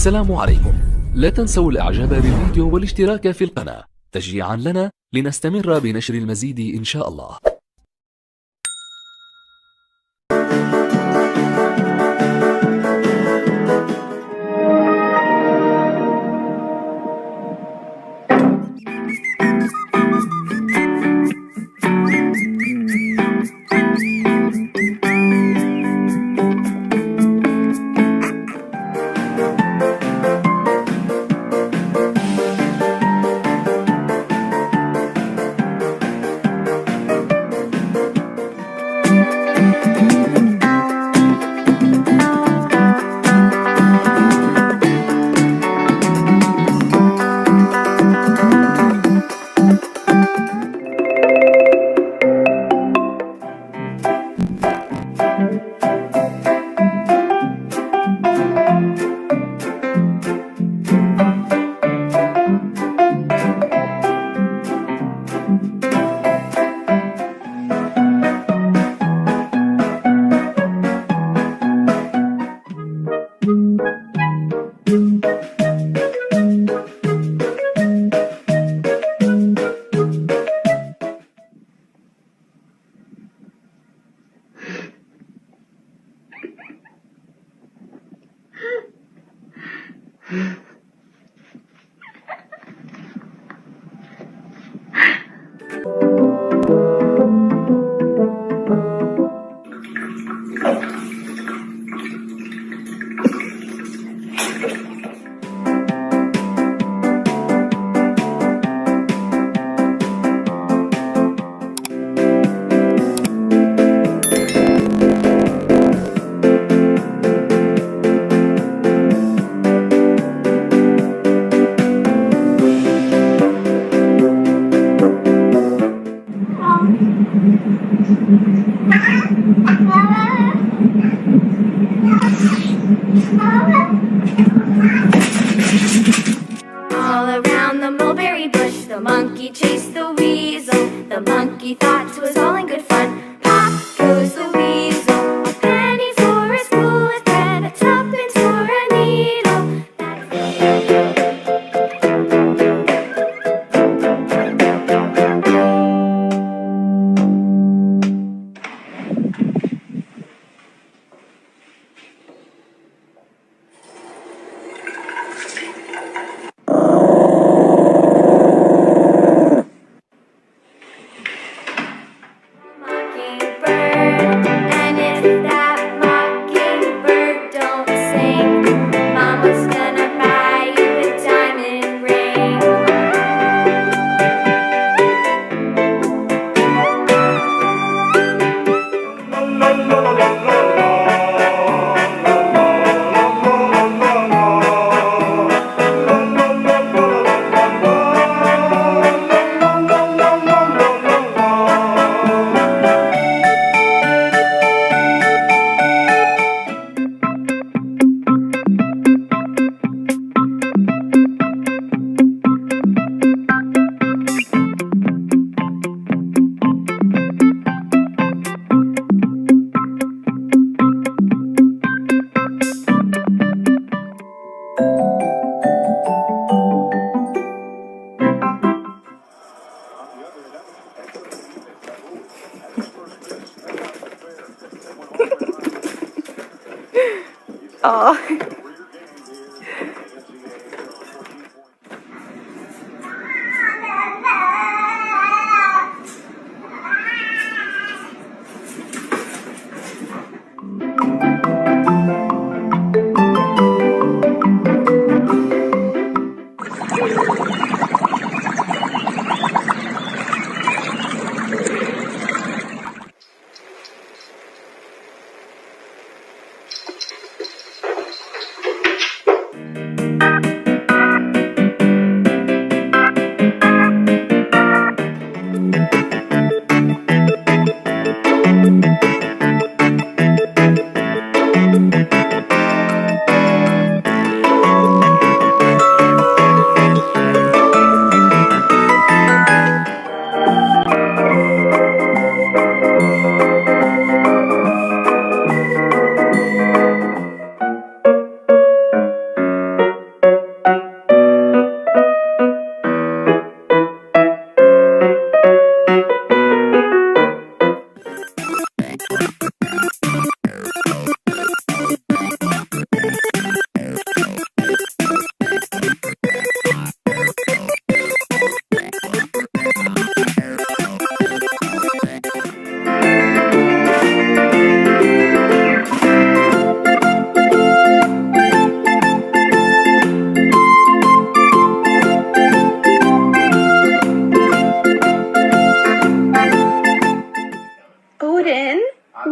السلام عليكم. لا تنسوا الاعجاب بالفيديو والاشتراك في القناة تشجيعا لنا لنستمر بنشر المزيد إن شاء الله. All around the mulberry bush, the monkey chased the weasel. The monkey thought 'twas all in good fun. Pop goes the weasel. A penny for a spool of thread, a tuppence for a needle. Oh.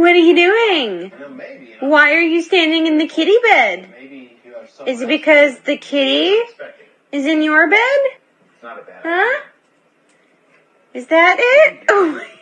What are you doing? Why are you standing in the kitty bed? Is it because the kitty is in your bed? Huh? Is that it? Oh my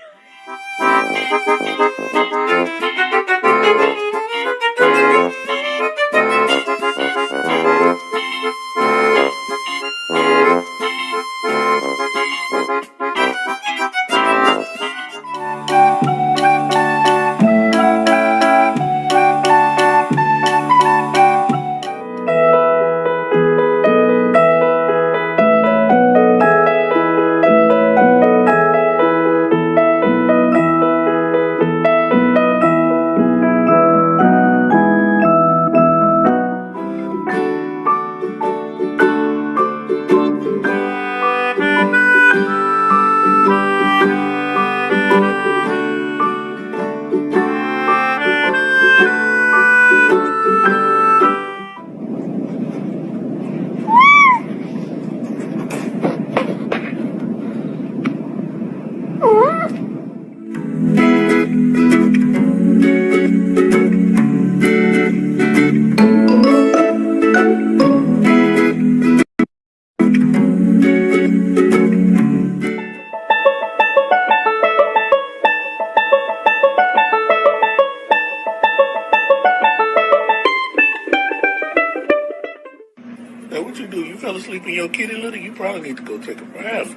What you do? You fell asleep in your kitty litter? You probably need to go take a bath.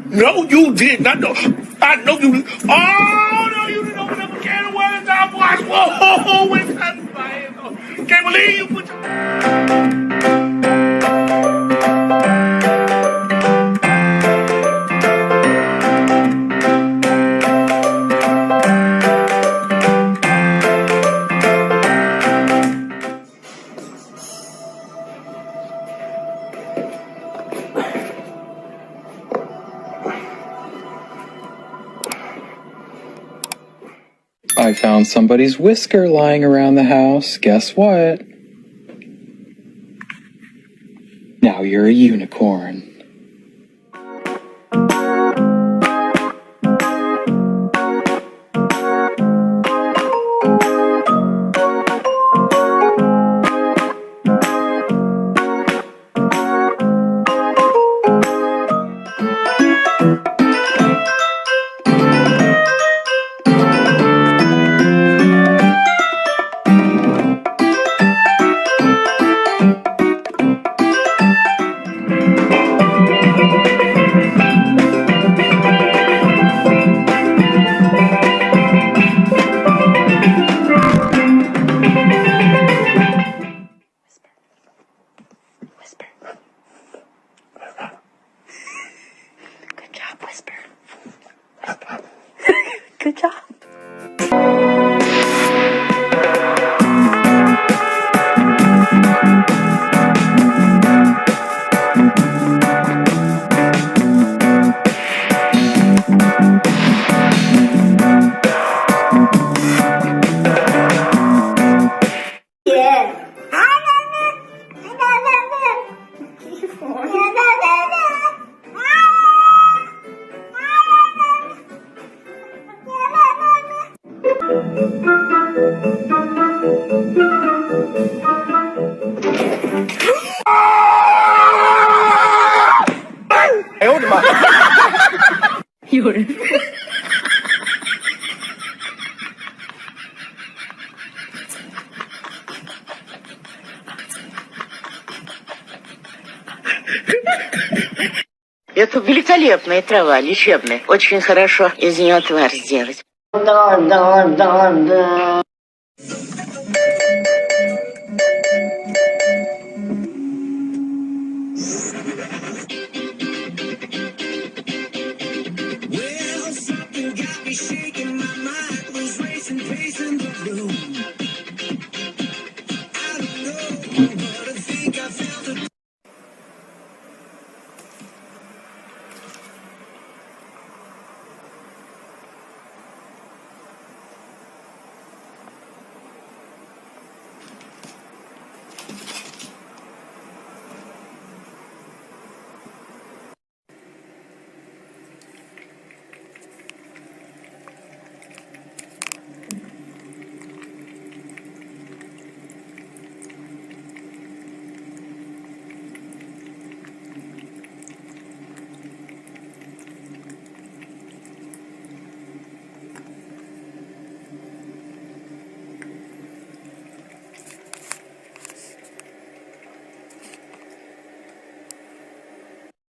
No, you did not. No, I know you. Oh no, you didn't open up a can of worms. I watched. Whoa, what's that? Can't believe you put your. I found somebody's whisker lying around the house. Guess what? Now you're a unicorn. Good job, Whisper. Good job. Это великолепная трава, лечебная. Очень хорошо из нее отвар сделать. Да.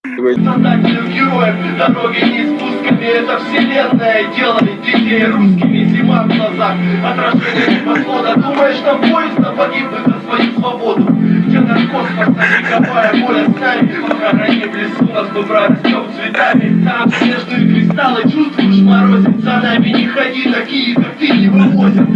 Создателем героев, дороги не спусками, это вселенная делает детей русскими, зима в глазах, отражение небосвода. Думаешь, там поезд, погибнуть за свою свободу, где над космосом вековая воля с нами, похороним в лесу, нас мы прорастем цветами, там снежные кристаллы, чувствуешь, морозит, за нами не ходи, такие, как ты, не вывозят.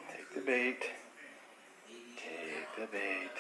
Take the bait. Take the bait.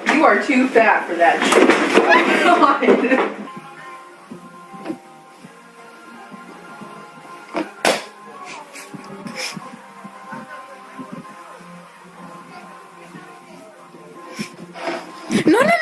You are too fat for that shit. Oh my God. No, no,